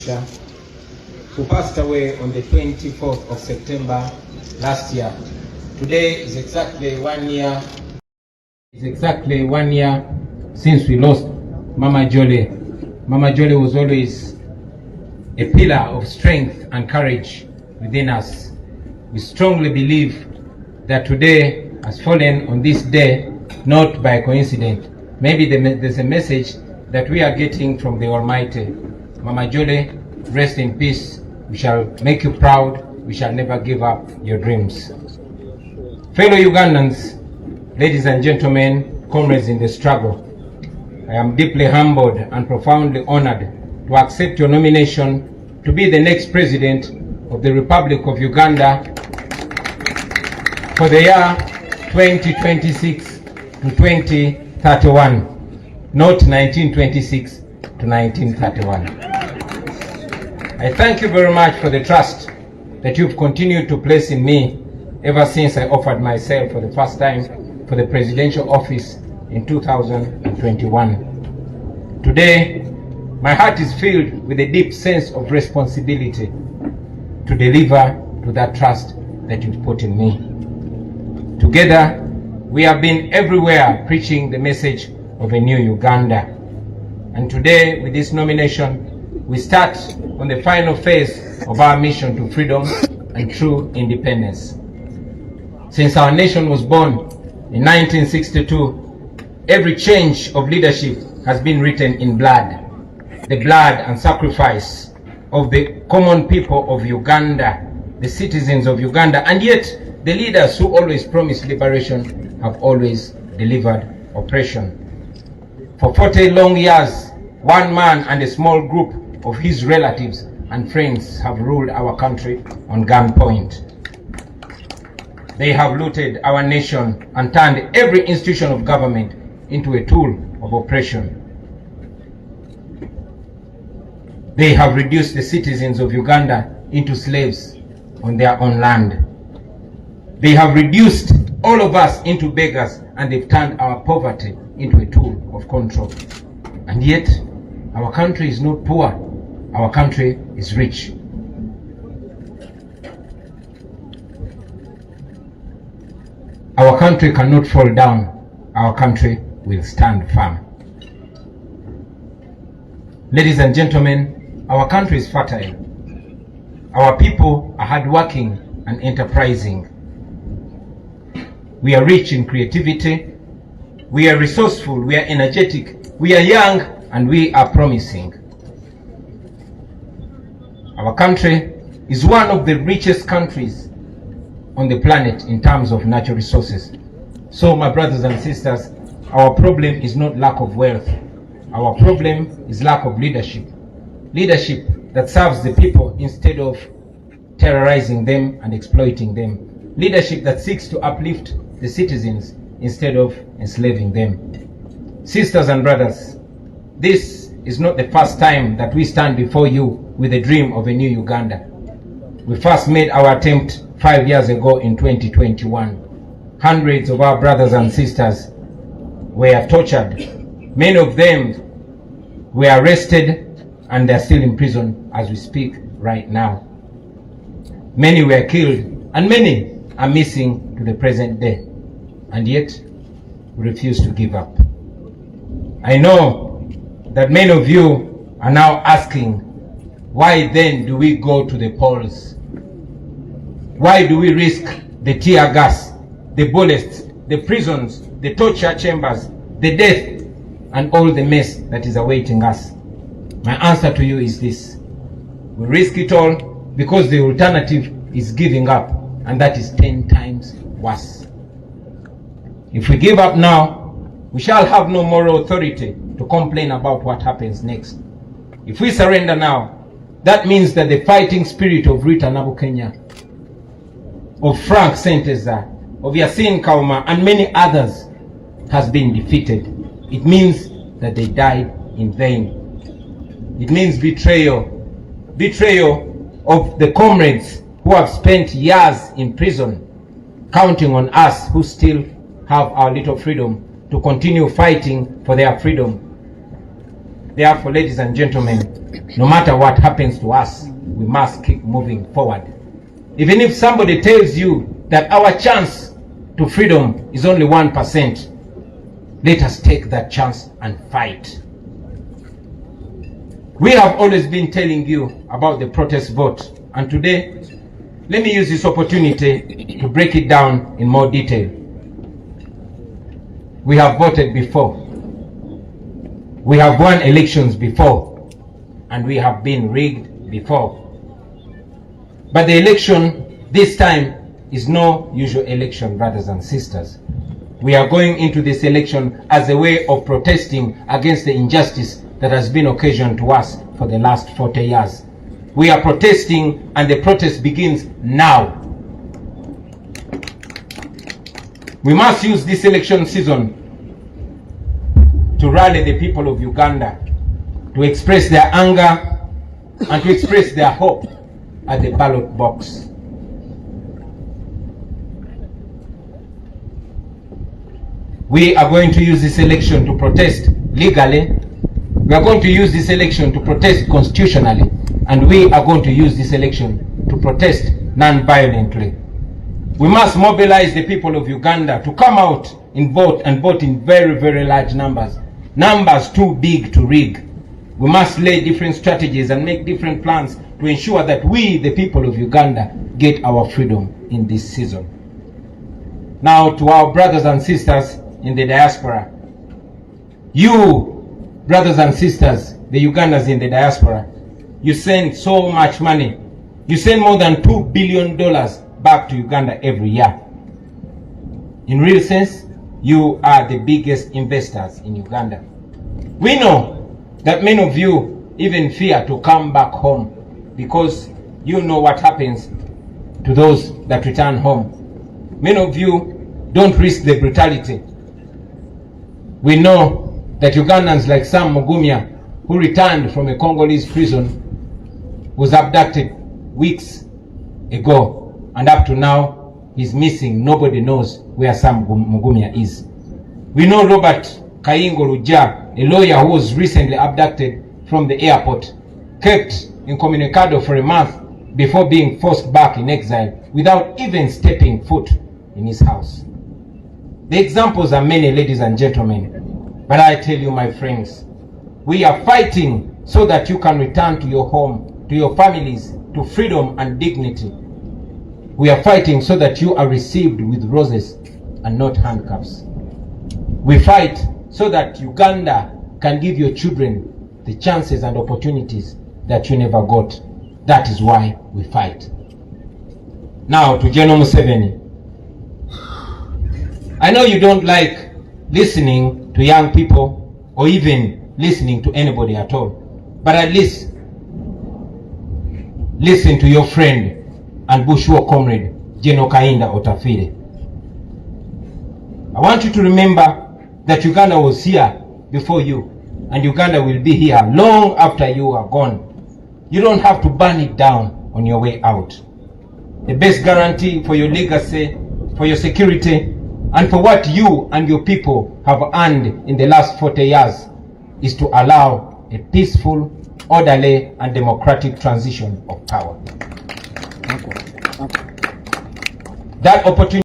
who passed away on the 24th of September last year. Today is exactly 1 year. It's exactly 1 year since we lost Mama Jolly. Mama Jolly was always a pillar of strength and courage within us. We strongly believe that today has fallen on this day, not by coincidence. Maybe there's a message that we are getting from the Almighty. Mama Jolly, rest in peace. We shall make you proud. We shall never give up your dreams. Fellow Ugandans, ladies and gentlemen, comrades in the struggle, I am deeply humbled and profoundly honored to accept your nomination to be the next President of the Republic of Uganda for the year 2026 to 2031, not 1926 to 1931. I thank you very much for the trust that you've continued to place in me ever since I offered myself for the first time for the presidential office in 2021. Today, my heart is filled with a deep sense of responsibility to deliver to that trust that you've put in me. Together, we have been everywhere preaching the message of a new Uganda. And today, with this nomination, we start on the final phase of our mission to freedom and true independence. Since our nation was born in 1962, every change of leadership has been written in blood. The blood and sacrifice of the common people of Uganda, the citizens of Uganda, and yet the leaders who always promised liberation have always delivered oppression. For 40 long years, one man and a small group of his relatives and friends have ruled our country on gunpoint. They have looted our nation and turned every institution of government into a tool of oppression. They have reduced the citizens of Uganda into slaves on their own land. They have reduced all of us into beggars, and they've turned our poverty into a tool of control. And yet, our country is not poor. Our country is rich. Our country cannot fall down. Our country will stand firm. Ladies and gentlemen, our country is fertile. Our people are hardworking and enterprising. We are rich in creativity. We are resourceful. We are energetic. We are young, and we are promising. Our country is one of the richest countries on the planet in terms of natural resources. So, my brothers and sisters, our problem is not lack of wealth. Our problem is lack of leadership. Leadership that serves the people instead of terrorizing them and exploiting them. Leadership that seeks to uplift the citizens instead of enslaving them. Sisters and brothers, this is not the first time that we stand before you with a dream of a new Uganda. We first made our attempt 5 years ago in 2021. Hundreds of our brothers and sisters were tortured. Many of them were arrested, and they're still in prison as we speak right now. Many were killed, and many are missing to the present day. And yet, we refuse to give up. I know that many of you are now asking, why then do we go to the polls? Why do we risk the tear gas, the bullets, the prisons, the torture chambers, the death, and all the mess that is awaiting us? My answer to you is this: we risk it all because the alternative is giving up, and that is 10 times worse. If we give up now, we shall have no moral authority to complain about what happens next. If we surrender now, that means that the fighting spirit of Rita Nabukenya, of Frank Senteza, of Yasin Kauma, and many others has been defeated. It means that they died in vain. It means betrayal. Betrayal of the comrades who have spent years in prison, counting on us who still have our little freedom to continue fighting for their freedom. Therefore, ladies and gentlemen, no matter what happens to us, we must keep moving forward. Even if somebody tells you that our chance to freedom is only 1%, let us take that chance and fight. We have always been telling you about the protest vote, and today, let me use this opportunity to break it down in more detail. We have voted before. We have won elections before, and we have been rigged before. But the election this time is no usual election, brothers and sisters. We are going into this election as a way of protesting against the injustice that has been occasioned to us for the last 40 years. We are protesting, and the protest begins now. We must use this election season to rally the people of Uganda, to express their anger and to express their hope at the ballot box. We are going to use this election to protest legally. We are going to use this election to protest constitutionally. And we are going to use this election to protest non-violently. We must mobilize the people of Uganda to come out and vote in very, very large numbers. Numbers too big to rig. We must lay different strategies and make different plans to ensure that we, the people of Uganda, get our freedom in this season. Now, to our brothers and sisters in the diaspora, you, brothers and sisters, the Ugandans in the diaspora, you send so much money. You send more than $2 billion back to Uganda every year. In real sense, you are the biggest investors in Uganda. We know that many of you even fear to come back home because you know what happens to those that return home. Many of you don't risk the brutality. We know that Ugandans like Sam Mugumya, who returned from a Congolese prison, was abducted weeks ago, and up to now he's missing. Nobody knows where Sam Mugumya is. We know Robert Kayingo Luja, a lawyer who was recently abducted from the airport, kept incommunicado for a month before being forced back in exile without even stepping foot in his house. The examples are many, ladies and gentlemen, but I tell you, my friends, we are fighting so that you can return to your home, to your families, to freedom and dignity. We are fighting so that you are received with roses and not handcuffs. We fight so that Uganda can give your children the chances and opportunities that you never got. That is why we fight. Now to General Museveni. I know you don't like listening to young people or even listening to anybody at all, but at least listen to your friend and Bushwa comrade, General Kainda Otafire. I want you to remember that Uganda was here before you, and Uganda will be here long after you are gone. You don't have to burn it down on your way out. The best guarantee for your legacy, for your security, and for what you and your people have earned in the last 40 years is to allow a peaceful, orderly, and democratic transition of power. That opportunity